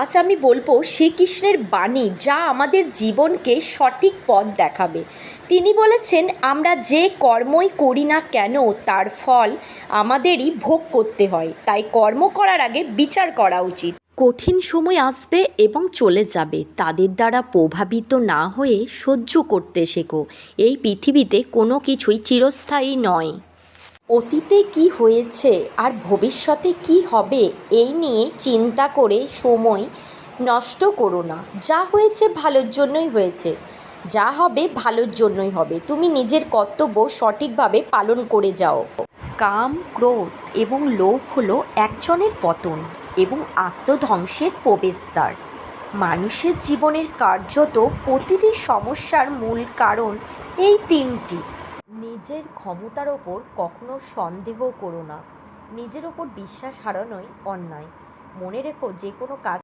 আজ আমি বলবো শ্রীকৃষ্ণের বাণী, যা আমাদের জীবনকে সঠিক পথ দেখাবে। তিনি বলেছেন, আমরা যে কর্মই করি না কেন তার ফল আমাদেরই ভোগ করতে হয়, তাই কর্ম করার আগে বিচার করা উচিত। কঠিন সময় আসবে এবং চলে যাবে, তাদের দ্বারা প্রভাবিত না হয়ে সহ্য করতে শেখো। এই পৃথিবীতে কোনো কিছুই চিরস্থায়ী নয়। অতীতে কি হয়েছে আর ভবিষ্যতে কি হবে এই নিয়ে চিন্তা করে সময় নষ্ট করো না। যা হয়েছে ভালোর জন্যই হয়েছে, যা হবে ভালোর জন্যই হবে। তুমি নিজের কর্তব্য সঠিকভাবে পালন করে যাও। কাম, ক্রোধ এবং লোভ হলো একজনের পতন এবং আত্মধ্বংসের প্রবেশদ্বার। মানুষের জীবনের কার্যত প্রতিটি সমস্যার মূল কারণ এই তিনটি। নিজের ক্ষমতার ওপর কখনো সন্দেহ করো না। নিজের ওপর বিশ্বাস হারানোই অন্যায়। মনে রেখো, যে কোনো কাজ